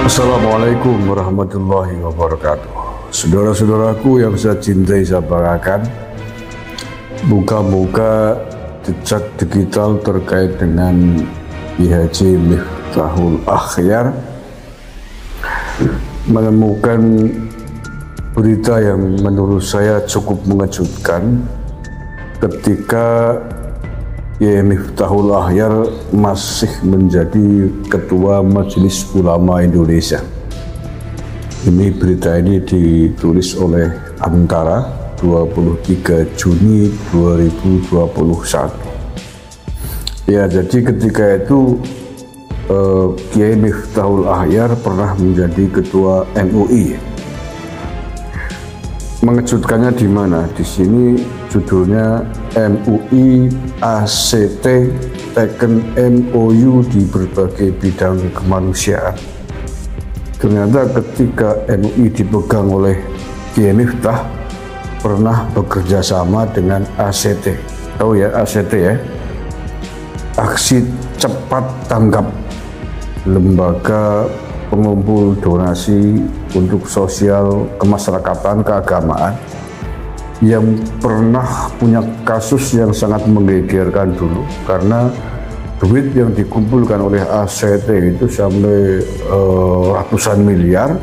Assalamualaikum warahmatullahi wabarakatuh. Saudara-saudaraku yang saya cintai, saya banggakan, buka-buka jejak digital terkait dengan IHJ Miftahul Akhyar menemukan berita yang menurut saya cukup mengejutkan ketika Miftahul Akhyar masih menjadi Ketua Majelis Ulama Indonesia. Ini berita ini ditulis oleh Antara 23 Juni 2021. Ya, jadi ketika itu Kiai Miftahul Akhyar pernah menjadi Ketua MUI. Mengejutkannya di mana? Di sini judulnya MUI ACT teken MOU di berbagai bidang kemanusiaan. Ternyata ketika MUI dipegang oleh Kiai Miftah pernah bekerja sama dengan ACT. Tahu ya ACT ya? Aksi Cepat Tanggap, lembaga pengumpul donasi untuk sosial kemasyarakatan keagamaan yang pernah punya kasus yang sangat menggegerkan dulu karena duit yang dikumpulkan oleh ACT itu sampai ratusan miliar,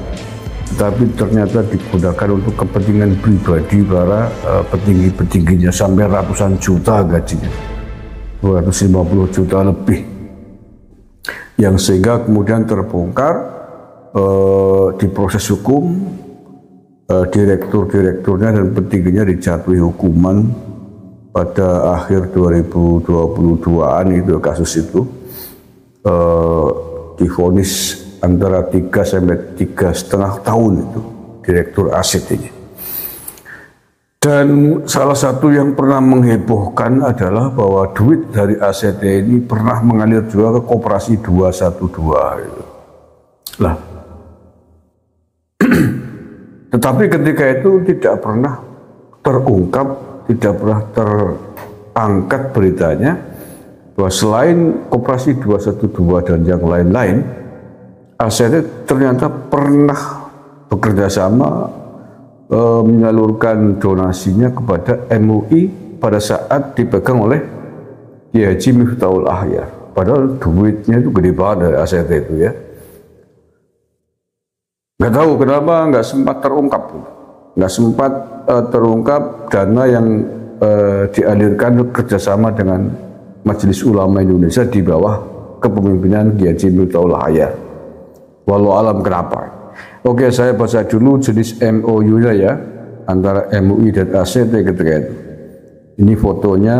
tapi ternyata digunakan untuk kepentingan pribadi para petinggi-petingginya sampai ratusan juta gajinya, 250 juta lebih, yang sehingga kemudian terbongkar di proses hukum. Direktur-direkturnya dan petingginya dijatuhi hukuman pada akhir 2022an itu kasus itu, divonis antara 3 sampai 3,5 tahun itu direktur ACT ini. Dan salah satu yang pernah menghebohkan adalah bahwa duit dari ACT ini pernah mengalir juga ke Koperasi 212 itu. Lah, tetapi ketika itu tidak pernah terungkap, tidak pernah terangkat beritanya bahwa selain Koperasi 212 dan yang lain-lain, ACT ternyata pernah bekerja sama menyalurkan donasinya kepada MUI pada saat dipegang oleh Kiai Haji Miftahul Akhyar. Padahal duitnya itu gede banget dari ACT itu ya. Nggak tahu kenapa nggak sempat terungkap dana yang dialirkan kerjasama dengan Majelis Ulama Indonesia di bawah kepemimpinan Kiai Haji Miftahul Akhyar. Walau alam kenapa. Oke, saya baca dulu jenis MOU-nya ya antara MUI dan ACT ketika itu. Ini fotonya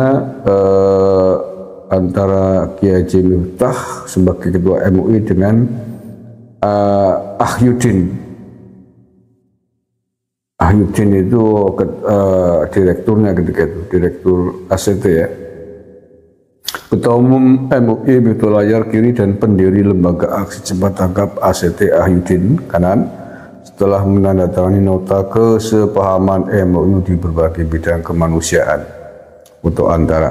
antara Kiai Haji Miftah sebagai Ketua MUI dengan Ahyuddin itu direkturnya ketika itu, direktur ACT ya. Ketua Umum MUI Miftahul Akhyar kiri dan pendiri Lembaga Aksi Cepat Tanggap ACT Ahyuddin kanan setelah menandatangani nota kesepahaman MOU di berbagai bidang kemanusiaan untuk Antara.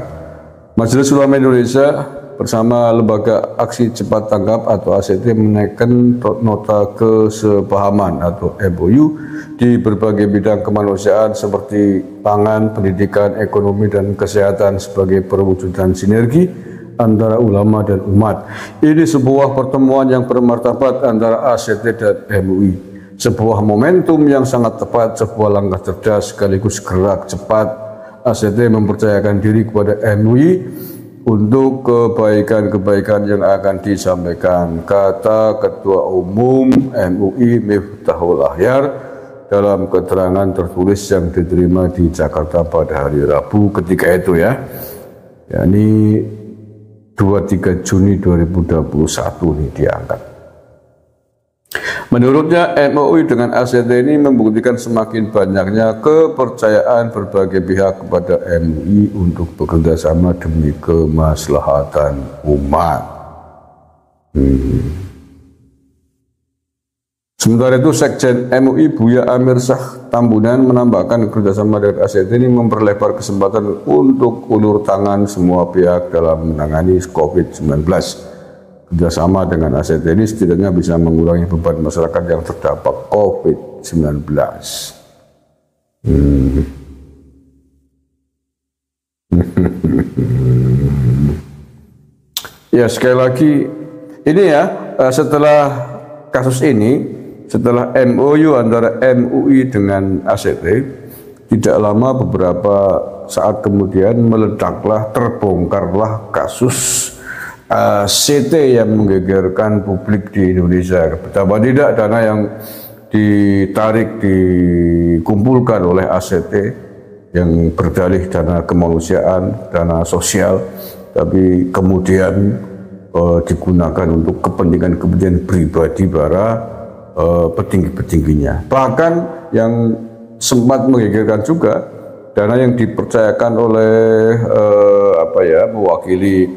Majelis Ulama Indonesia bersama Lembaga Aksi Cepat Tanggap atau ACT menaikkan nota kesepahaman atau MOU di berbagai bidang kemanusiaan seperti pangan, pendidikan, ekonomi, dan kesehatan sebagai perwujudan sinergi antara ulama dan umat. Ini sebuah pertemuan yang bermartabat antara ACT dan MUI. Sebuah momentum yang sangat tepat, sebuah langkah cerdas sekaligus gerak cepat. ACT mempercayakan diri kepada MUI untuk kebaikan-kebaikan yang akan disampaikan, kata Ketua Umum MUI Miftahul Akhyar dalam keterangan tertulis yang diterima di Jakarta pada hari Rabu ketika itu ya. Ini 23 Juni 2021 ini diangkat. Menurutnya MUI dengan ACT ini membuktikan semakin banyaknya kepercayaan berbagai pihak kepada MUI untuk bekerja sama demi kemaslahatan umat. Sementara itu Sekjen MUI Buya Amir Shah Tambunan menambahkan kerjasama dengan ACT ini memperlebar kesempatan untuk ulur tangan semua pihak dalam menangani COVID-19. kerjasama dengan ACT ini setidaknya bisa mengurangi beban masyarakat yang terdampak COVID-19. Ya, sekali lagi ini ya, setelah kasus ini, setelah MOU antara MUI dengan ACT, tidak lama beberapa saat kemudian meledaklah, terbongkarlah kasus ACT yang menggegerkan publik di Indonesia. Betapa tidak dana yang ditarik, dikumpulkan oleh ACT yang berdalih dana kemanusiaan, dana sosial, tapi kemudian digunakan untuk kepentingan pribadi para petinggi-petingginya. Bahkan yang sempat menggegerkan juga, dana yang dipercayakan oleh mewakili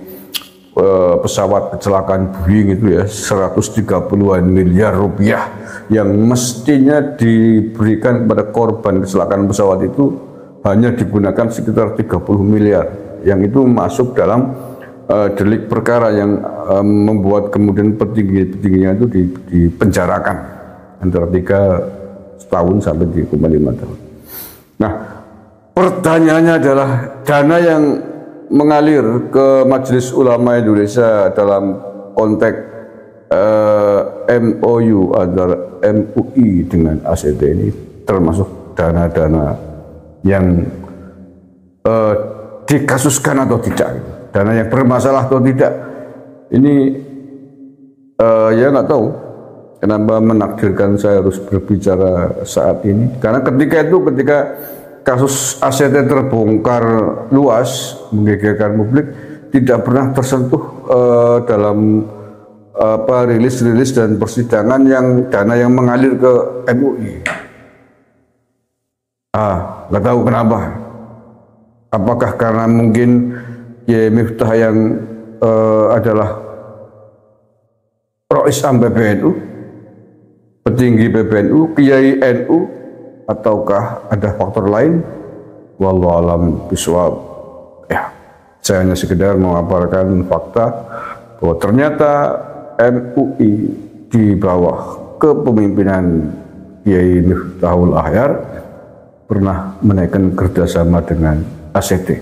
pesawat kecelakaan Boeing itu ya, 130-an miliar rupiah yang mestinya diberikan kepada korban kecelakaan pesawat itu hanya digunakan sekitar 30 miliar, yang itu masuk dalam delik perkara yang membuat kemudian petinggi-petingginya itu dipenjarakan antara 3 tahun sampai 3,5 tahun. Nah, pertanyaannya adalah dana yang mengalir ke Majelis Ulama Indonesia dalam konteks MOU antara MUI dengan ACT ini termasuk dana-dana yang dikasuskan atau tidak, dana yang bermasalah atau tidak. Ini ya nggak tahu kenapa menakdirkan saya harus berbicara saat ini, karena ketika kasus ACT terbongkar luas, menggegerkan publik, tidak pernah tersentuh dalam rilis-rilis dan persidangan yang dana yang mengalir ke MUI. Nggak tahu kenapa. Apakah karena mungkin Kiai Miftah yang adalah Rois Am PBNU, petinggi PBNU, Kiai NU, ataukah ada faktor lain? Wallahu alam bishawab. Ya, saya hanya sekedar mengabarkan fakta bahwa ternyata MUI di bawah kepemimpinan Kiai Miftahul Ahyar pernah menaikkan kerjasama dengan ACT.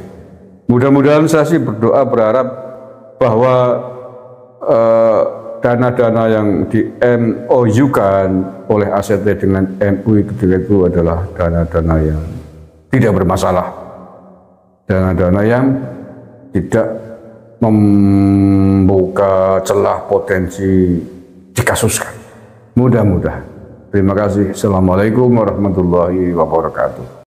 Mudah-mudahan saya sih berdoa, berharap bahwa dana-dana yang di MOU-kan oleh ACT dengan MUI ketika itu adalah dana-dana yang tidak bermasalah, dana-dana yang tidak membuka celah potensi dikasuskan. Mudah-mudahan. Terima kasih. Assalamualaikum warahmatullahi wabarakatuh.